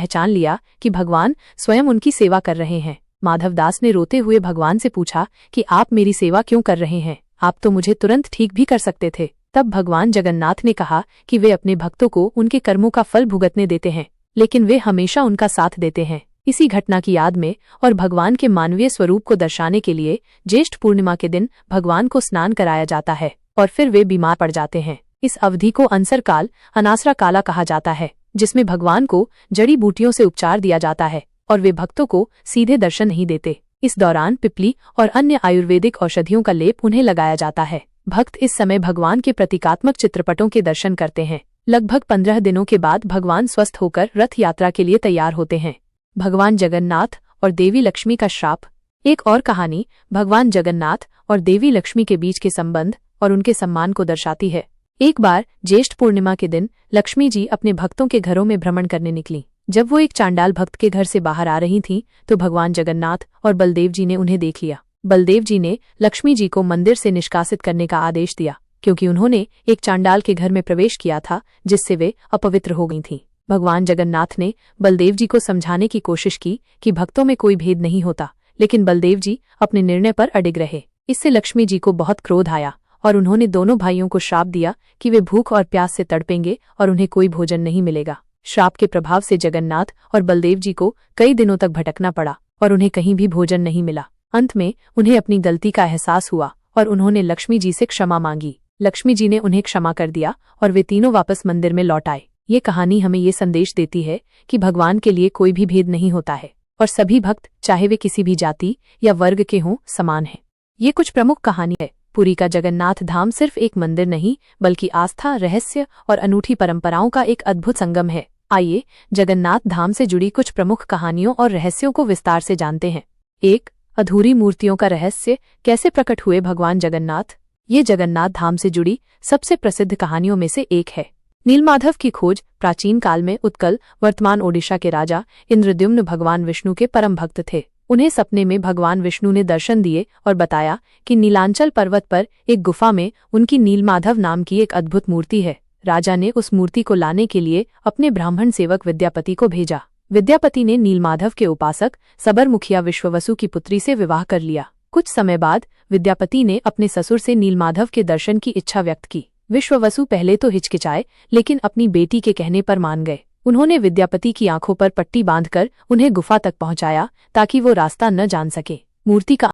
पहचान लिया कि भगवान स्वयं उनकी सेवा कर रहे हैं। माधवदास ने रोते हुए भगवान से पूछा कि आप मेरी सेवा क्यों कर रहे हैं, आप तो मुझे तुरंत ठीक भी कर सकते थे। तब भगवान जगन्नाथ ने कहा कि वे अपने भक्तों को उनके कर्मों का फल भुगतने देते हैं, लेकिन वे हमेशा उनका साथ देते हैं। इसी घटना की याद में और भगवान के मानवीय स्वरूप को दर्शाने के लिए ज्येष्ठ पूर्णिमा के दिन भगवान को स्नान कराया जाता है और फिर वे बीमार पड़ जाते हैं। इस अवधि को अंसर काल, अनासरा काला कहा जाता है, जिसमें भगवान को जड़ी बूटियों से उपचार दिया जाता है और वे भक्तों को सीधे दर्शन नहीं देते। इस दौरान पिपली और अन्य आयुर्वेदिक औषधियों का लेप उन्हें लगाया जाता है। भक्त इस समय भगवान के प्रतीकात्मक चित्रपटों के दर्शन करते हैं। लगभग 15 दिनों के बाद भगवान स्वस्थ होकर रथ यात्रा के लिए तैयार होते हैं। भगवान जगन्नाथ और देवी लक्ष्मी का श्राप। एक और कहानी भगवान जगन्नाथ और देवी लक्ष्मी के बीच के संबंध और उनके सम्मान को दर्शाती है। एक बार ज्येष्ठ पूर्णिमा के दिन लक्ष्मी जी अपने भक्तों के घरों में भ्रमण करने निकली। जब वो एक चांडाल भक्त के घर से बाहर आ रही थीं, तो भगवान जगन्नाथ और बलदेव जी ने उन्हें देख लिया। बलदेव जी ने लक्ष्मी जी को मंदिर से निष्कासित करने का आदेश दिया, क्योंकि उन्होंने एक चांडाल के घर में प्रवेश किया था, जिससे वे अपवित्र हो गई थीं। भगवान जगन्नाथ ने बलदेव जी को समझाने की कोशिश की कि भक्तों में कोई भेद नहीं होता, लेकिन बलदेव जी अपने निर्णय पर अडिग रहे। इससे लक्ष्मी जी को बहुत क्रोध आया और उन्होंने दोनों भाइयों को श्राप दिया कि वे भूख और प्यास से तड़पेंगे और उन्हें कोई भोजन नहीं मिलेगा। श्राप के प्रभाव से जगन्नाथ और बलदेव जी को कई दिनों तक भटकना पड़ा और उन्हें कहीं भी भोजन नहीं मिला। अंत में उन्हें अपनी गलती का एहसास हुआ और उन्होंने लक्ष्मी जी से क्षमा मांगी। लक्ष्मी जी ने उन्हें क्षमा कर दिया और वे तीनों वापस मंदिर में लौट आए। ये कहानी हमें ये संदेश देती है कि भगवान के लिए कोई भी भेद नहीं होता है और सभी भक्त, चाहे वे किसी भी जाति या वर्ग के हों, समान हैं। ये कुछ प्रमुख कहानी है। पुरी का जगन्नाथ धाम सिर्फ एक मंदिर नहीं, बल्कि आस्था, रहस्य और अनूठी परंपराओं का एक अद्भुत संगम है। आइए जगन्नाथ धाम से जुड़ी कुछ प्रमुख कहानियों और रहस्यों को विस्तार से जानते हैं। 1. अधूरी मूर्तियों का रहस्य। कैसे प्रकट हुए भगवान जगन्नाथ? ये जगन्नाथ धाम से जुड़ी सबसे प्रसिद्ध कहानियों में से एक है। नीलमाधव की खोज। प्राचीन काल में उत्कल, वर्तमान ओडिशा के राजा इंद्रद्युम्न भगवान विष्णु के परम भक्त थे। उन्हें सपने में भगवान विष्णु ने दर्शन दिए और बताया कि नीलांचल पर्वत पर एक गुफा में उनकी नीलमाधव नाम की एक अद्भुत मूर्ति है। राजा ने उस मूर्ति को लाने के लिए अपने ब्राह्मण सेवक विद्यापति को भेजा। विद्यापति ने नीलमाधव के उपासक सबर मुखिया विश्ववसु की पुत्री से विवाह कर लिया। कुछ समय बाद विद्यापति ने अपने ससुर से नीलमाधव के दर्शन की इच्छा व्यक्त की। विश्ववसु पहले तो हिचकिचाए, लेकिन अपनी बेटी के कहने पर मान गए। उन्होंने विद्यापति की आंखों पर पट्टी बांधकर उन्हें गुफा तक पहुंचाया ताकि वो रास्ता न जान सके। मूर्ति का